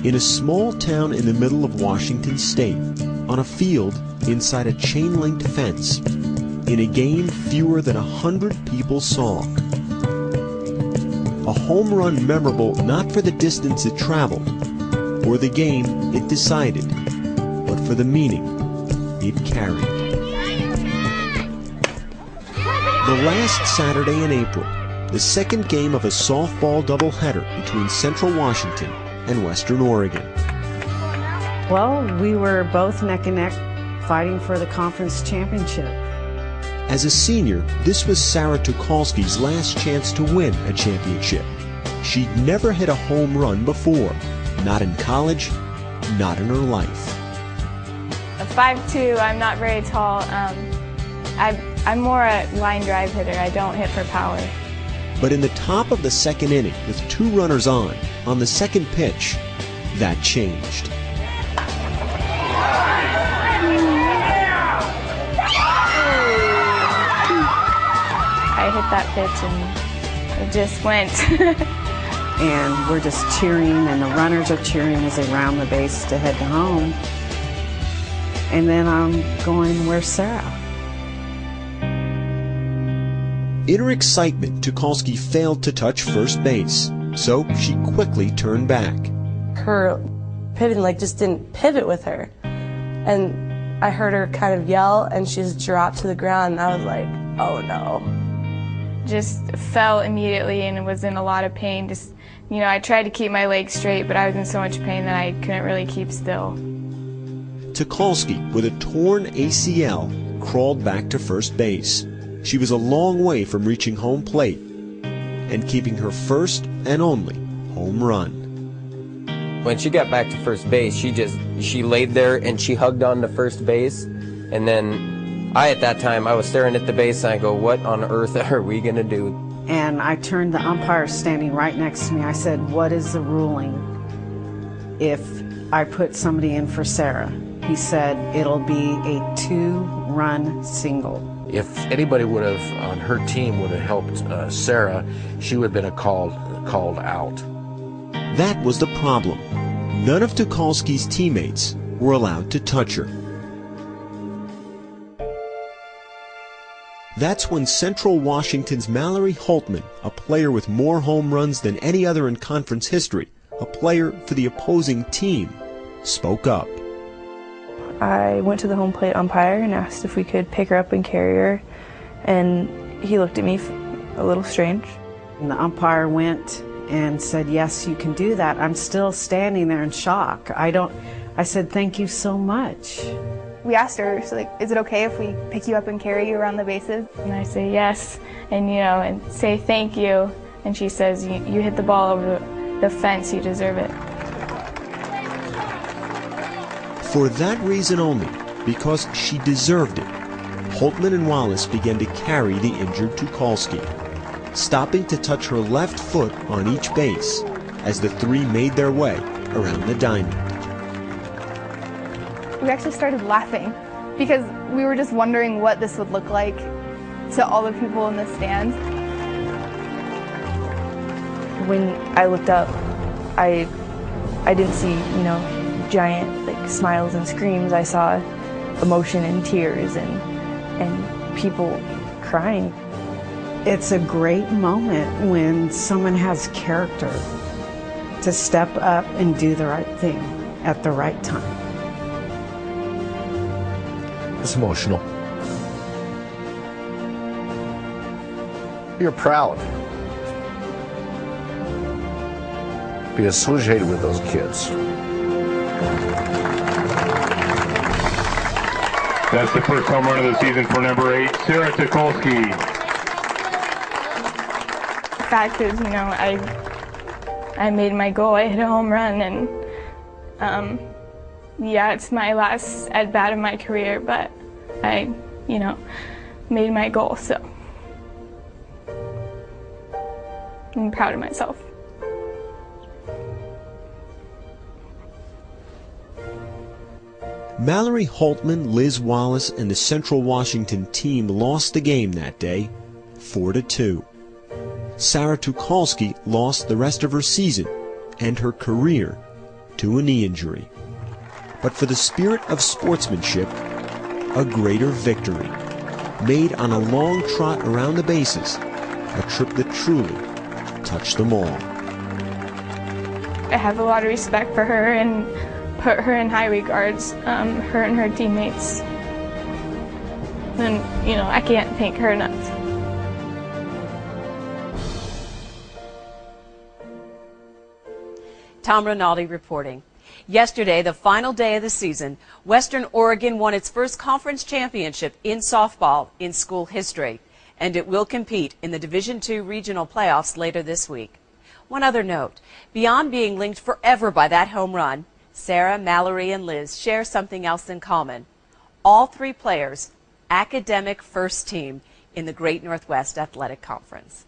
In a small town in the middle of Washington State, on a field inside a chain-linked fence, in a game fewer than 100 people saw. A home run memorable not for the distance it traveled, or the game it decided, but for the meaning it carried. The last Saturday in April, the second game of a softball doubleheader between Central Washington and Western Oregon. Well, we were both neck and neck fighting for the conference championship. As a senior, this was Sarah Tucholsky's last chance to win a championship. She'd never hit a home run before, not in college, not in her life. At 5'2", I'm not very tall. I'm more a line drive hitter. I don't hit for power. But in the top of the second inning, with 2 runners on the second pitch, that changed. I hit that pitch and it just went. And we're just cheering, and the runners are cheering as they round the base to head to home. And then I'm going, where's Sarah? In her excitement, Tucholsky failed to touch first base, so she quickly turned back. Her pivoting just didn't pivot with her. And I heard her kind of yell, and she just dropped to the ground, and I was like, oh no. Just fell immediately and was in a lot of pain. Just, I tried to keep my legs straight, but I was in so much pain that I couldn't really keep still. Tucholsky, with a torn ACL, crawled back to first base. She was a long way from reaching home plate and keeping her first and only home run. When she got back to first base, she laid there and she hugged on to first base. And then at that time, I was staring at the base and I go, what on earth are we going to do? And I turned the umpire standing right next to me. I said, what is the ruling if I put somebody in for Sarah? He said, it'll be a 2-run single. If anybody would have, on her team, would have helped Sarah, she would have been called out. That was the problem. None of Tucholsky's teammates were allowed to touch her. That's when Central Washington's Mallory Holtman, a player with more home runs than any other in conference history, a player for the opposing team, spoke up. I went to the home plate umpire and asked if we could pick her up and carry her, and he looked at me a little strange. And the umpire went and said, yes, you can do that. I'm still standing there in shock. I said, thank you so much. We asked her, so is it okay if we pick you up and carry you around the bases? And I say yes, and and say thank you. And she says, you hit the ball over the fence, you deserve it. For that reason only, because she deserved it, Holtman and Wallace began to carry the injured Tucholsky, stopping to touch her left foot on each base as the 3 made their way around the diamond. We actually started laughing because we were just wondering what this would look like to all the people in the stands. When I looked up, I didn't see, giant smiles and screams. I saw emotion and tears and people crying. It's a great moment when someone has character to step up and do the right thing at the right time. It's emotional. You're proud to be associated with those kids. That's the first home run of the season for number 8, Sarah Tucholsky. The fact is, I made my goal. I hit a home run, and yeah, it's my last at-bat of my career, but I, made my goal, so I'm proud of myself. Mallory Holtman, Liz Wallace, and the Central Washington team lost the game that day, 4-2. Sarah Tucholsky lost the rest of her season and her career to a knee injury. But for the spirit of sportsmanship, a greater victory, made on a long trot around the bases, a trip that truly touched them all. I have a lot of respect for her and put her in high regards, her and her teammates. And, I can't thank her enough. Tom Rinaldi reporting. Yesterday, the final day of the season, Western Oregon won its first conference championship in softball in school history, and it will compete in the Division II regional playoffs later this week. One other note, beyond being linked forever by that home run, Sarah, Mallory, and Liz share something else in common. All three players, academic first team in the Great Northwest Athletic Conference.